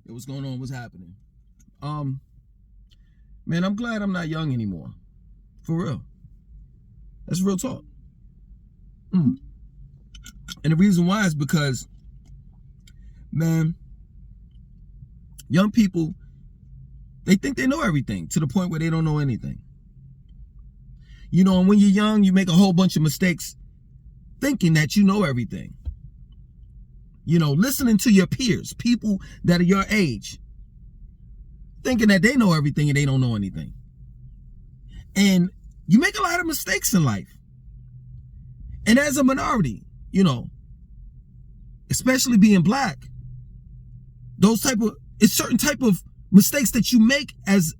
Yo, what's going on? What's happening? Man, I'm glad I'm not young anymore. For real. That's real talk. And the reason why is because, man, young people, they think they know everything to the point where they don't know anything. You know, and when you're young, you make a whole bunch of mistakes thinking that you know everything. You know, listening to your peers, people that are your age, thinking that they know everything and they don't know anything. And you make a lot of mistakes in life. And as a minority, you know, especially being black, it's certain type of mistakes that you make as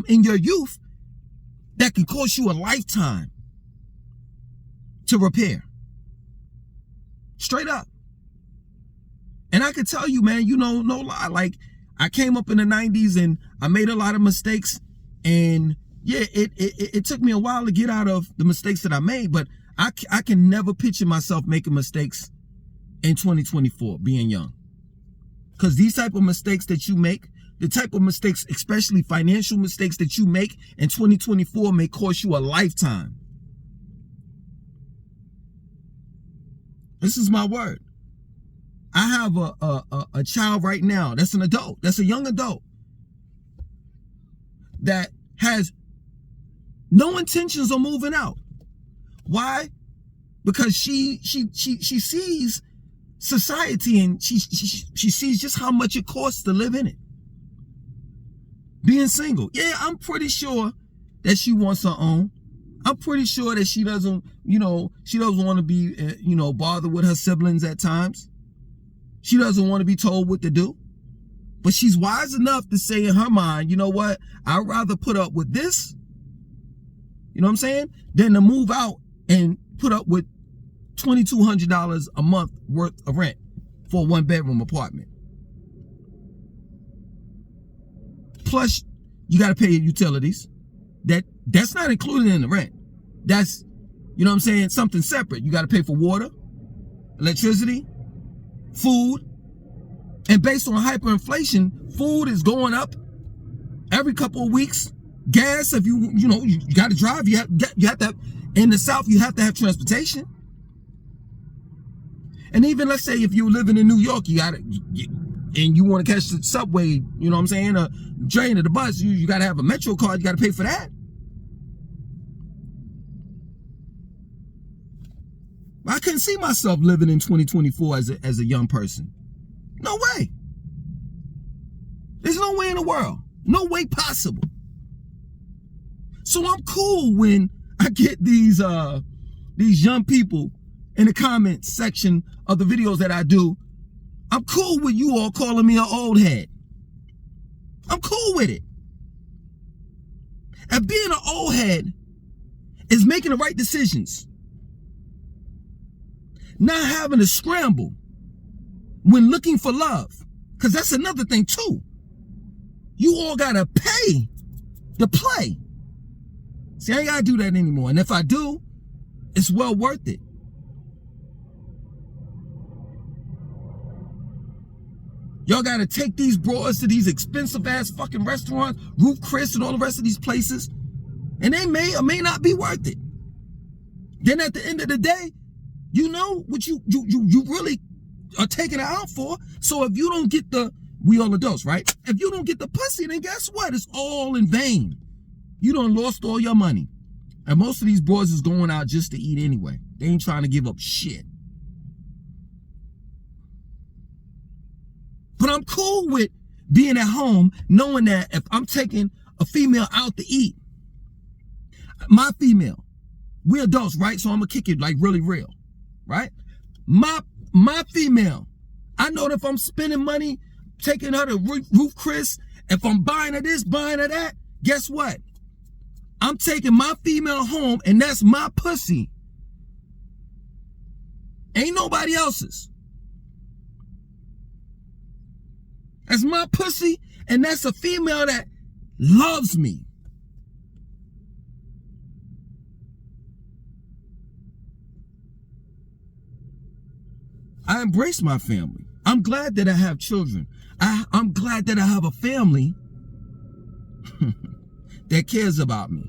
in your youth that can cost you a lifetime to repair. Straight up. And I could tell you, man, you know, no lie, like I came up in the 90s and I made a lot of mistakes, and yeah, it took me a while to get out of the mistakes that I made, but I can never picture myself making mistakes in 2024, being young. Because these type of mistakes that you make, the type of mistakes, especially financial mistakes that you make in 2024 may cost you a lifetime. This is my word. I have a child right now that's an adult, that's a young adult, that has no intentions of moving out. Why? Because she sees society and she sees just how much it costs to live in it. Being single. Yeah, I'm pretty sure that she wants her own. I'm pretty sure that she doesn't, she doesn't want to be, bothered with her siblings at times. She doesn't want to be told what to do. But she's wise enough to say in her mind, you know what? I'd rather put up with this, you know what I'm saying, than to move out and put up with $2,200 a month worth of rent for a 1-bedroom apartment. Plus, you got to pay your utilities. That's not included in the rent. That's, you know what I'm saying, something separate. You got to pay for water, electricity, food. And based on hyperinflation, food is going up every couple of weeks. Gas, if you got to drive, you have to have, in the South, you have to have transportation. And even let's say if you're living in New York, and you want to catch the subway, you know what I'm saying, a train or the bus, you got to have a Metro card, you got to pay for that. I couldn't see myself living in 2024 as a young person. No way. There's no way in the world. No way possible. So I'm cool when I get these young people in the comments section of the videos that I do. I'm cool with you all calling me an old head. I'm cool with it. And being an old head is making the right decisions. Not having to scramble when looking for love. Because that's another thing too. You all gotta pay to play. See, I ain't gotta do that anymore. And if I do, it's well worth it. Y'all gotta take these broads to these expensive ass fucking restaurants, Ruth Chris and all the rest of these places, and they may or may not be worth it. Then at the end of the day, you know what you really are taking it out for. So if you don't get we all adults, right? If you don't get the pussy, then guess what? It's all in vain. You done lost all your money. And most of these boys is going out just to eat anyway. They ain't trying to give up shit. But I'm cool with being at home knowing that if I'm taking a female out to eat, my female, we adults, right? So I'm gonna kick it like really real, right? My female, I know that if I'm spending money, taking her to Ruth Chris, if I'm buying her this, buying her that, guess what? I'm taking my female home, and that's my pussy. Ain't nobody else's. That's my pussy, and that's a female that loves me. I embrace my family. I'm glad that I have children. I'm glad that I have a family that cares about me.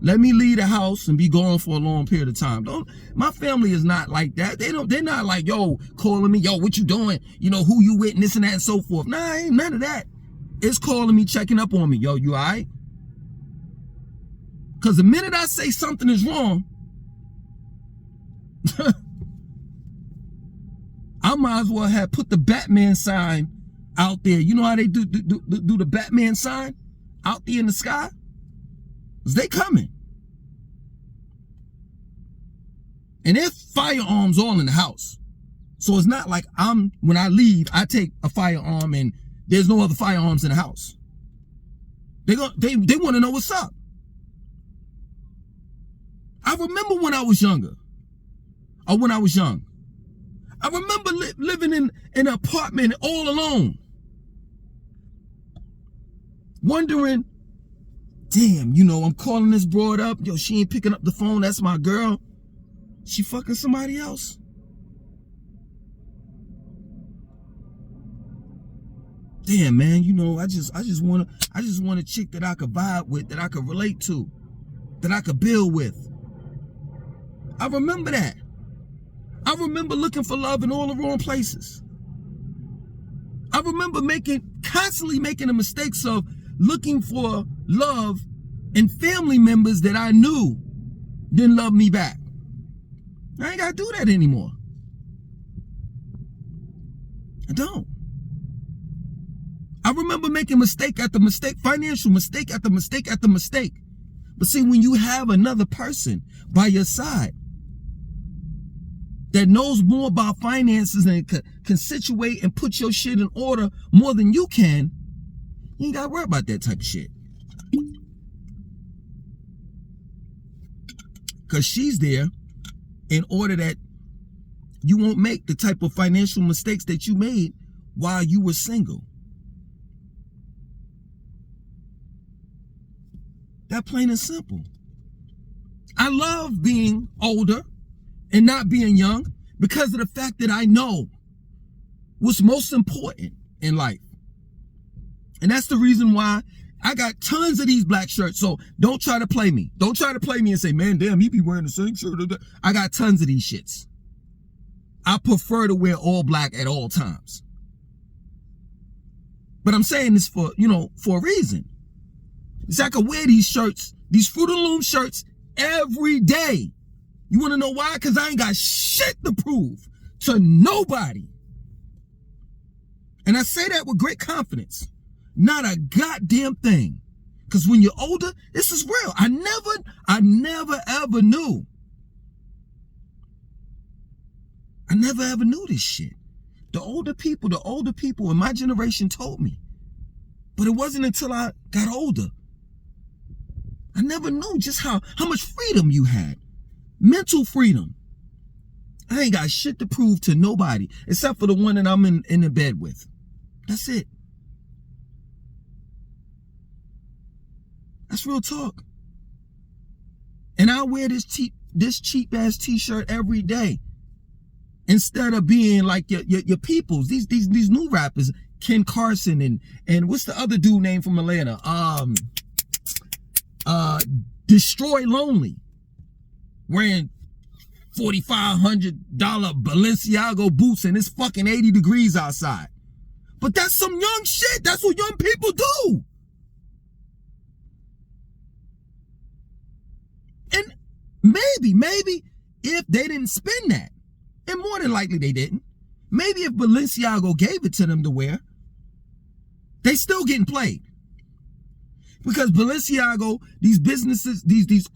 Let me leave the house and be gone for a long period of time. My family is not like that. They're not like, yo, calling me, yo, what you doing? You know, who you with, and this and that and so forth. Nah, ain't none of that. It's calling me, checking up on me. Yo, you all right? Because the minute I say something is wrong, I might as well have put the Batman sign out there. You know how they do the Batman sign out there in the sky? They coming. And there's firearms all in the house. So it's not like when I leave, I take a firearm and there's no other firearms in the house. They want to know what's up. I remember when I was younger. Or when I was young. I remember living in an apartment all alone. Wondering, damn, you know, I'm calling this broad up. Yo, she ain't picking up the phone. That's my girl. She fucking somebody else. Damn, man, you know, I just want a chick that I could vibe with, that I could relate to, that I could build with. I remember that. I remember looking for love in all the wrong places. I remember constantly making the mistakes of looking for love in family members that I knew didn't love me back. I ain't got to do that anymore. I don't. I remember making mistake after mistake, financial mistake after mistake after mistake. But see, when you have another person by your side that knows more about finances and can situate and put your shit in order more than you can, you ain't got to worry about that type of shit. Because she's there in order that you won't make the type of financial mistakes that you made while you were single. That plain and simple. I love being older and not being young because of the fact that I know what's most important in life. And that's the reason why I got tons of these black shirts. So don't try to play me. Don't try to play me and say, man, damn, he be wearing the same shirt. I got tons of these shits. I prefer to wear all black at all times. But I'm saying this for a reason. It's like I could wear these shirts, these Fruit of the Loom shirts every day. You want to know why? Because I ain't got shit to prove to nobody. And I say that with great confidence. Not a goddamn thing. Because when you're older, this is real. I never ever knew. I never ever knew this shit. The older people in my generation told me. But it wasn't until I got older. I never knew just how much freedom you had. Mental freedom. I ain't got shit to prove to nobody except for the one that I'm in the bed with. That's it. That's real talk. And I wear this cheap ass t-shirt every day. Instead of being like your peoples, these new rappers, Ken Carson and what's the other dude name from Atlanta? Destroy Lonely. Wearing $4,500 Balenciaga boots and it's fucking 80 degrees outside. But that's some young shit. That's what young people do. And maybe if they didn't spend that, and more than likely they didn't, maybe if Balenciaga gave it to them to wear, they still getting played. Because Balenciaga, these businesses, these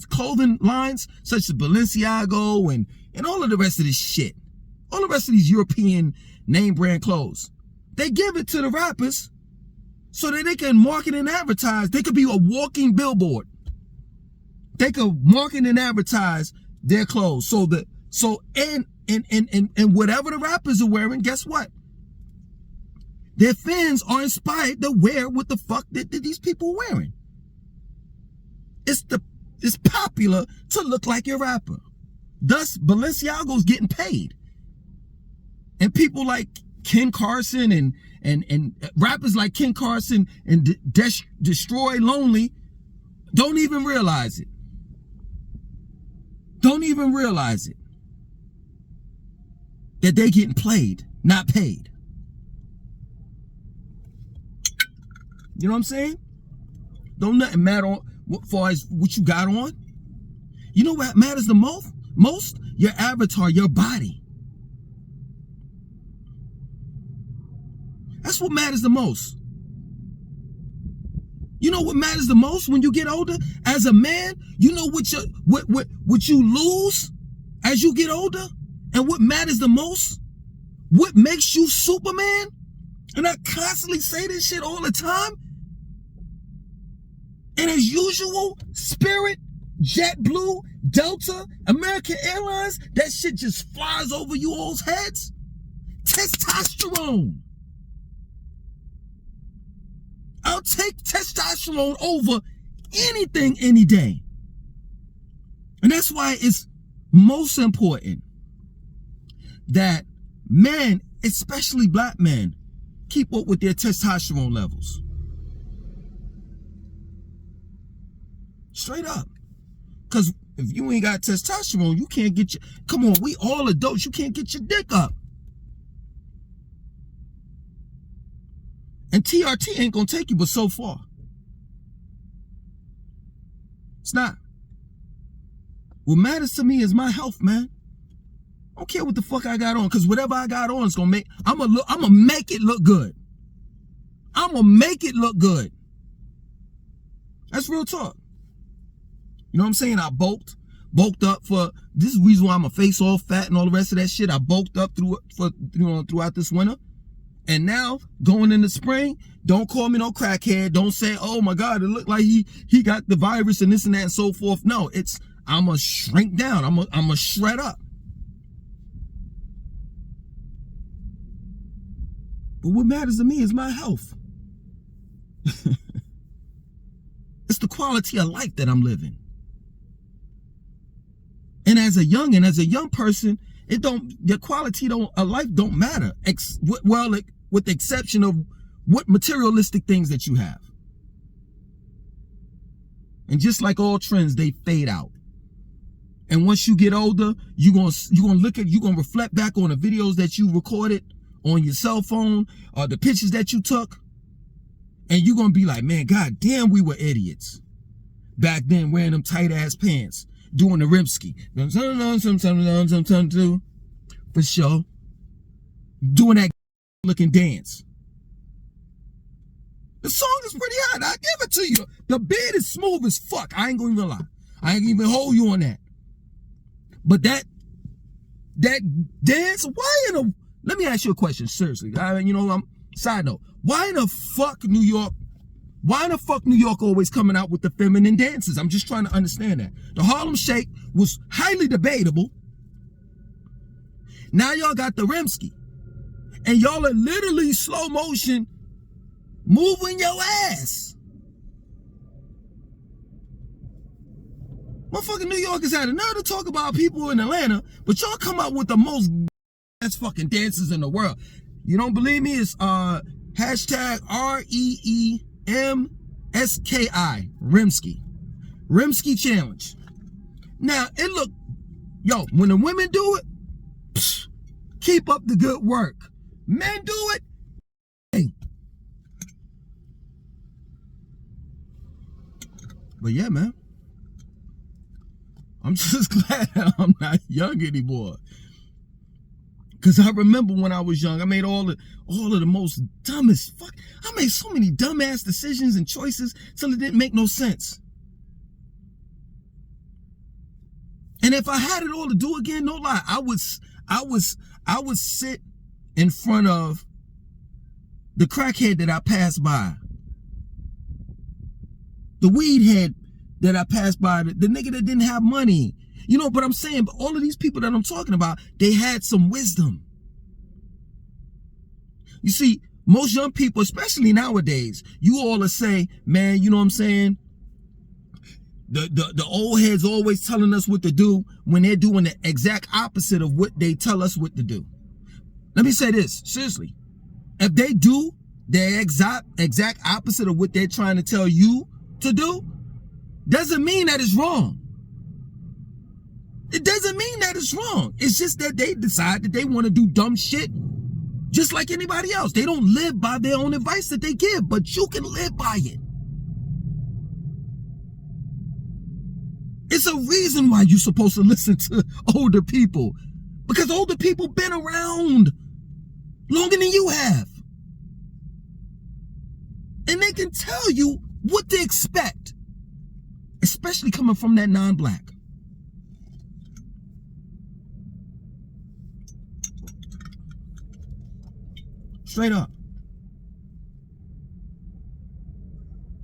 clothing lines, such as Balenciaga and all of the rest of this shit, all the rest of these European name brand clothes, they give it to the rappers so that they can market and advertise. They could be a walking billboard. They could market and advertise their clothes. And whatever the rappers are wearing, guess what? Their fans are inspired to wear what the fuck that these people are wearing. It's popular to look like your rapper. Thus, Balenciaga's getting paid. And people like Ken Carson and rappers like Ken Carson and Destroy Lonely don't even realize it. Don't even realize it. That they getting played, not paid. You know what I'm saying? Don't nothing matter as far as what you got on. You know what matters the most? Your avatar, your body. That's what matters the most. You know what matters the most when you get older? As a man, you know what you lose as you get older? And what matters the most? What makes you Superman? And I constantly say this shit all the time. And as usual, Spirit, JetBlue, Delta, American Airlines, that shit just flies over you all's heads. Testosterone. I'll take testosterone over anything any day. And that's why it's most important that men, especially black men, keep up with their testosterone levels. Straight up. Because if you ain't got testosterone, you can't get your... Come on, we all adults. You can't get your dick up. And TRT ain't going to take you but so far. It's not. What matters to me is my health, man. I don't care what the fuck I got on, because whatever I got on is going to make... I'm going to make it look good. I'm going to make it look good. That's real talk. You know what I'm saying? I bulked up for... This is the reason why my face all fat and all the rest of that shit. I bulked up throughout this winter. And now, going into spring, don't call me no crackhead. Don't say, oh my God, it looked like he got the virus and this and that and so forth. No, it's, I'm going to shrink down. I'm going to shred up. But what matters to me is my health. It's the quality of life that I'm living. And as a young person, your quality of life don't matter. With the exception of what materialistic things that you have. And just like all trends, they fade out. And once you get older, you're gonna reflect back on the videos that you recorded on your cell phone or the pictures that you took. And you're gonna be like, man, god damn, we were idiots. Back then, wearing them tight ass pants, doing the Rimsky. For sure. Doing that looking dance. The song is pretty hot. I give it to you. The beat is smooth as fuck. I ain't gonna even lie. I ain't even hold you on that. But that dance, let me ask you a question, seriously. Side note, why in the fuck New York always coming out with the feminine dances? I'm just trying to understand that. The Harlem Shake was highly debatable. Now y'all got the Rimsky. And y'all are literally slow motion moving your ass. Motherfucking New Yorkers had a nerve to talk about people in Atlanta, but y'all come out with the most ass fucking dances in the world. You don't believe me? It's hashtag REEMSKI, Rimsky. Rimsky challenge. Now, when the women do it, keep up the good work. Men do it, hey. But yeah, man. I'm just glad I'm not young anymore. Because I remember when I was young, I made all of the most dumbest I made so many dumbass decisions and choices till it didn't make no sense. And if I had it all to do again, no lie, I would sit in front of the crackhead that I passed by, the weed head that I passed by, the nigga that didn't have money. You know, but I'm saying, but all of these people that I'm talking about, they had some wisdom. You see, most young people, especially nowadays, you all will say, man, you know what I'm saying? The old heads always telling us what to do when they're doing the exact opposite of what they tell us what to do. Let me say this, seriously. If they do the exact opposite of what they're trying to tell you to do, doesn't mean that it's wrong. It doesn't mean that it's wrong. It's just that they decide that they want to do dumb shit just like anybody else. They don't live by their own advice that they give, but you can live by it. It's a reason why you're supposed to listen to older people, because older people been around longer than you have. And they can tell you what to expect, especially coming from that non-black. Straight up.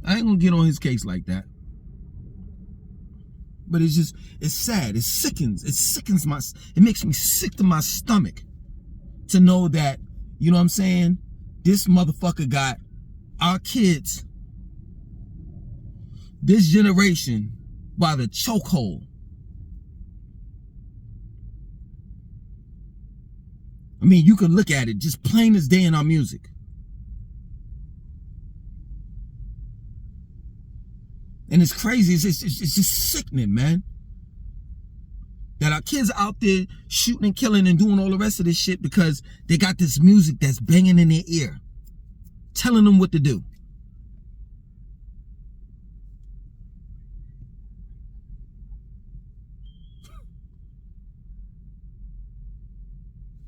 I ain't gonna get on his case like that. But it's just, it's sad. It sickens it makes me sick to my stomach to know that, you know what I'm saying, this motherfucker got our kids, this generation, by the chokehold. I mean, you can look at it just plain as day in our music. And it's crazy. It's just sickening, man. That our kids are out there shooting and killing and doing all the rest of this shit because they got this music that's banging in their ear, telling them what to do.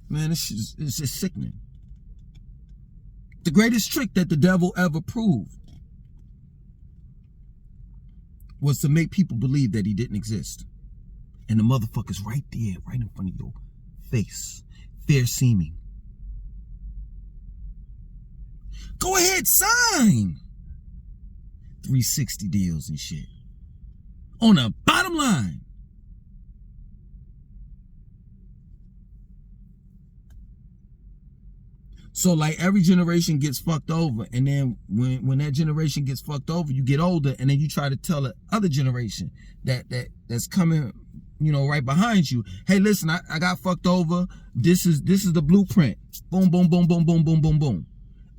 Man, it's just sickening. The greatest trick that the devil ever proved was to make people believe that he didn't exist. And the motherfucker's right there, right in front of your face. Fair seeming. Go ahead, sign 360 deals and shit. On the bottom line. So like every generation gets fucked over, and then when that generation gets fucked over, you get older, and then you try to tell the other generation that's coming, you know, right behind you, hey, listen, I got fucked over. This is the blueprint. Boom, boom, boom, boom, boom, boom, boom, boom.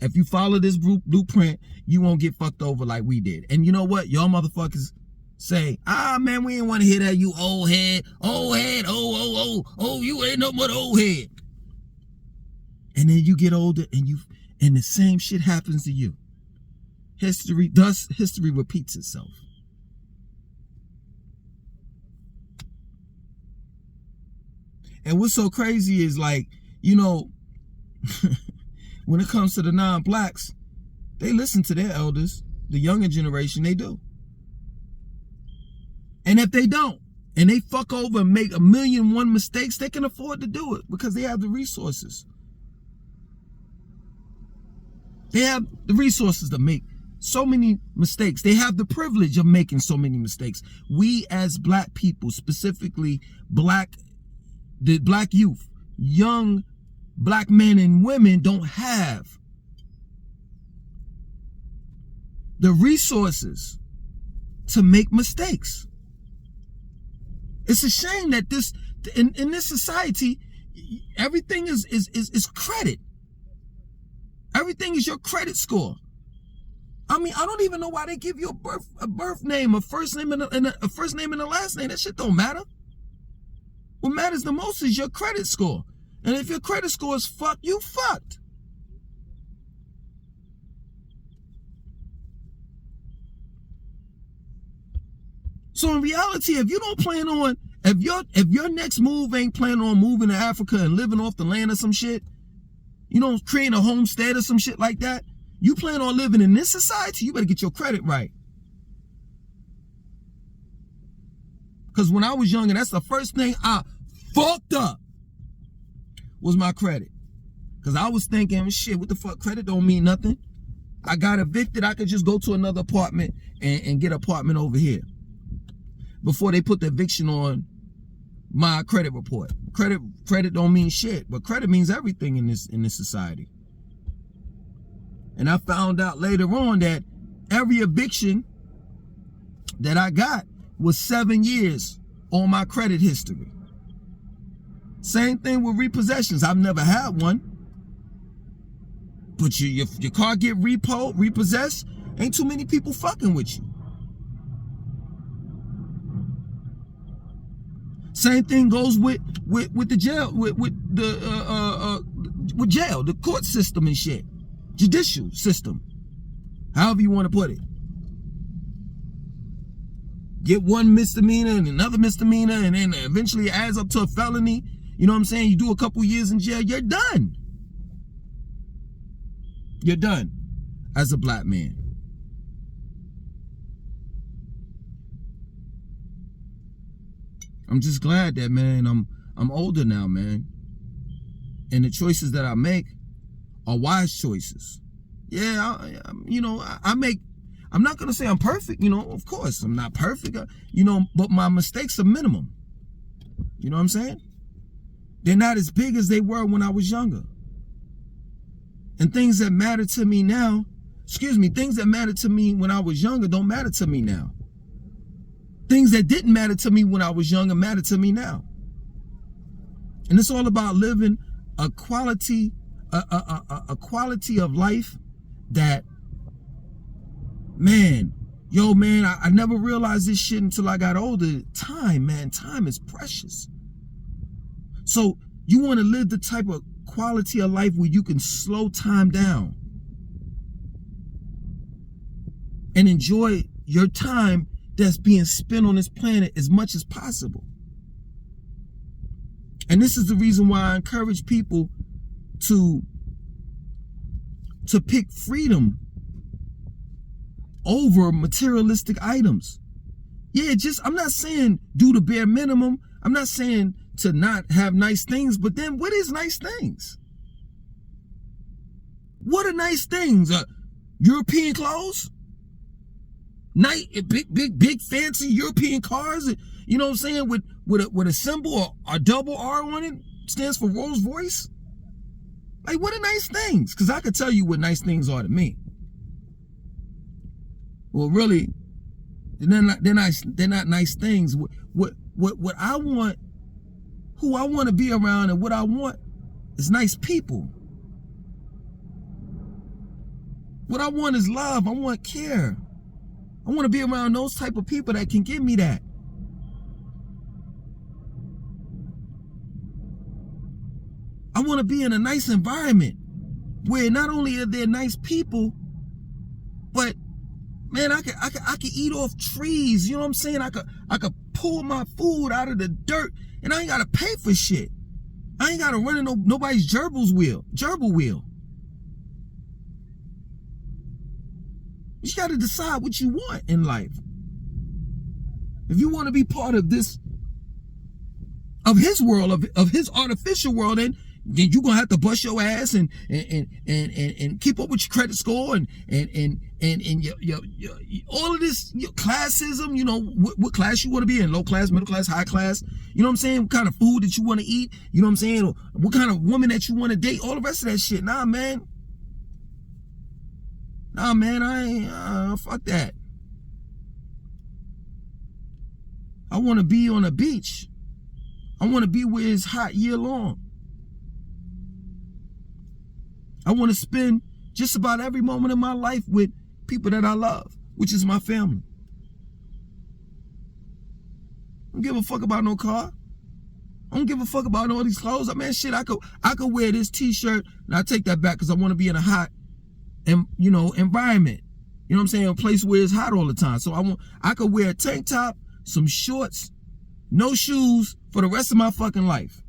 If you follow this blueprint, you won't get fucked over like we did. And you know what? Y'all motherfuckers say, man, we ain't want to hear that, you old head, you ain't no but old head. And then you get older and the same shit happens to you. History repeats itself. And what's so crazy is, like, you know, when it comes to the non-blacks, they listen to their elders, the younger generation, they do. And if they don't, and they fuck over and make 1,000,001 mistakes, they can afford to do it because they have the resources. They have the resources to make so many mistakes. They have the privilege of making so many mistakes. We as black people, specifically the black youth, young black men and women, don't have the resources to make mistakes. It's a shame that in this society, everything is credit. Everything is your credit score. I mean, I don't even know why they give you a birth name, a first name and a first name and a last name. That shit don't matter. What matters the most is your credit score. And if your credit score is fucked, you fucked. So in reality, if you don't plan on, if your next move ain't planning on moving to Africa and living off the land or some shit, you know, creating a homestead or some shit like that, you plan on living in this society, you better get your credit right. Because when I was younger, that's the first thing I fucked up was my credit. Because I was thinking, shit, what the fuck, credit don't mean nothing. I got evicted, I could just go to another apartment and get an apartment over here. Before they put the eviction on my credit report. Credit don't mean shit, but credit means everything in this society. And I found out later on that every eviction that I got was 7 years on my credit history. Same thing with repossessions. I've never had one. But your car get repossessed, ain't too many people fucking with you. Same thing goes with the jail, with jail, the court system and shit, judicial system, however you want to put it. Get one misdemeanor and another misdemeanor, and then eventually it adds up to a felony. You know what I'm saying? You do a couple years in jail, you're done. You're done as a black man. I'm just glad that, man, I'm older now, man. And the choices that I make are wise choices. Yeah, I'm not going to say I'm perfect, of course. I'm not perfect, but my mistakes are minimum. You know what I'm saying? They're not as big as they were when I was younger. And things that matter to me now, things that mattered to me when I was younger don't matter to me now. Things that didn't matter to me when I was younger matter to me now. And it's all about living a quality of life that, man, I never realized this shit until I got older. Time is precious. So you want to live the type of quality of life where you can slow time down and enjoy your time that's being spent on this planet as much as possible. And this is the reason why I encourage people to pick freedom over materialistic items. Yeah, I'm not saying do the bare minimum. I'm not saying to not have nice things, but then what is nice things? What are nice things? European clothes? Nice, big fancy European cars, you know what I'm saying, with a symbol or a double R on it, stands for Rolls Royce. Like, what are nice things? Because I could tell you what nice things are to me. Well, really, they're not nice things. What I want, who I want to be around, and what I want is nice people. What I want is love. I want care. I want to be around those type of people that can give me that. I want to be in a nice environment where not only are there nice people, but man, I could eat off trees. You know what I'm saying? I could pull my food out of the dirt, and I ain't gotta pay for shit. I ain't gotta run in nobody's gerbil wheel. You gotta decide what you want in life. If you want to be part of this, of his world, of his artificial world, then you're gonna have to bust your ass and keep up with your credit score and your all of this, your classism. You know what class you want to be in: low class, middle class, high class. You know what I'm saying? What kind of food that you want to eat? You know what I'm saying? Or what kind of woman that you want to date? All the rest of that shit. Nah, man, I ain't, fuck that. I want to be on a beach. I want to be where it's hot year long. I want to spend just about every moment of my life with people that I love, which is my family. I don't give a fuck about no car. I don't give a fuck about all these clothes. I mean, shit, I could wear this t-shirt, and I take that back because I want to be in a hot environment. You know what I'm saying? A place where it's hot all the time. So I could wear a tank top, some shorts, no shoes for the rest of my fucking life.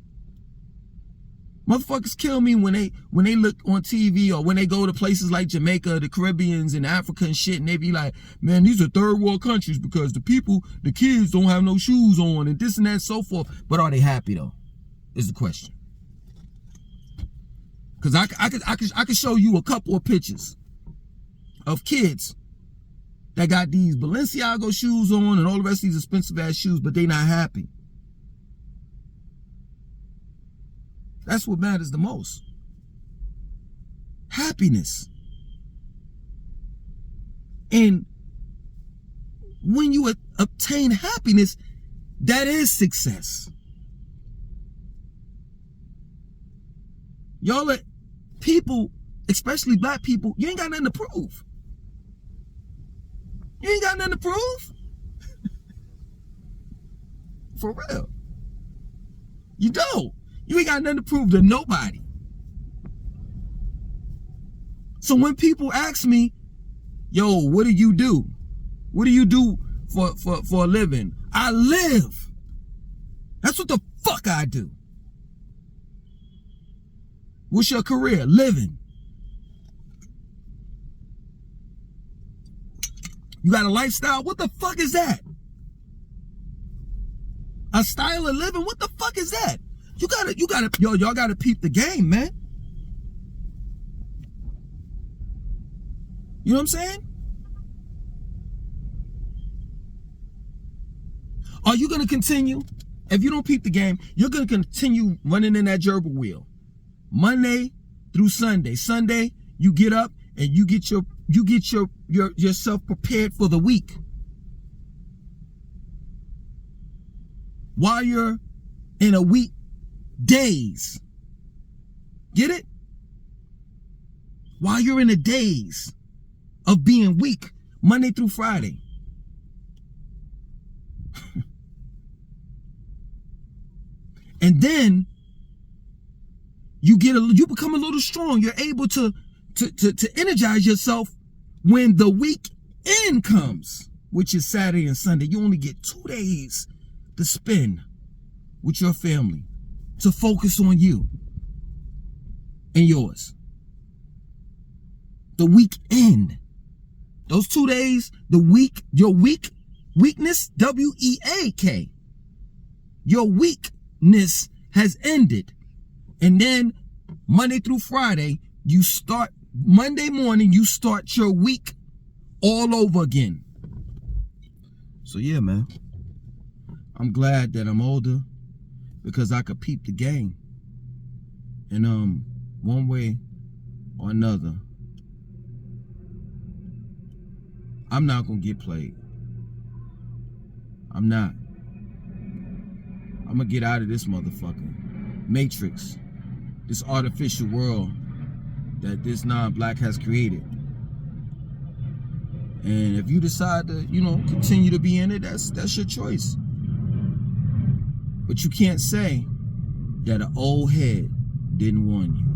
Motherfuckers kill me when they look on TV or when they go to places like Jamaica, the Caribbeans, and Africa and shit, and they be like, man, these are third world countries because the kids don't have no shoes on and this and that and so forth. But are they happy though? Is the question. Because I could show you a couple of pictures of kids that got these Balenciaga shoes on and all the rest of these expensive ass shoes, but they not happy. That's what matters the most. Happiness. And when you obtain happiness, that is success. Y'all let people especially black people, you ain't got nothing to prove. You ain't got nothing to prove. For real. You don't. You ain't got nothing to prove to nobody. So when people ask me, yo, what do you do? What do you do for a living? I live. That's what the fuck I do. What's your career? Living. You got a lifestyle? What the fuck is that? A style of living? What the fuck is that? Y'all gotta peep the game, man. You know what I'm saying? Are you gonna continue? If you don't peep the game, you're gonna continue running in that gerbil wheel. Monday through Sunday. Sunday, you get up and you get yourself prepared for the week. While you're in a week days. Get it? While you're in the days of being weak, Monday through Friday. And then you become a little strong. You're able to energize yourself when the weekend comes, which is Saturday and Sunday. You only get 2 days to spend with your family, to focus on you and yours. The weekend. Those 2 days, your weakness, W-E-A-K. Your weakness has ended. And then Monday through Friday, Monday morning, you start your week all over again. So yeah, man. I'm glad that I'm older because I could peep the game. And one way or another, I'm not gonna get played. I'm not. I'm gonna get out of this motherfucking matrix, this artificial world that this non-black has created. And if you decide to, continue to be in it, that's your choice. But you can't say that an old head didn't warn you.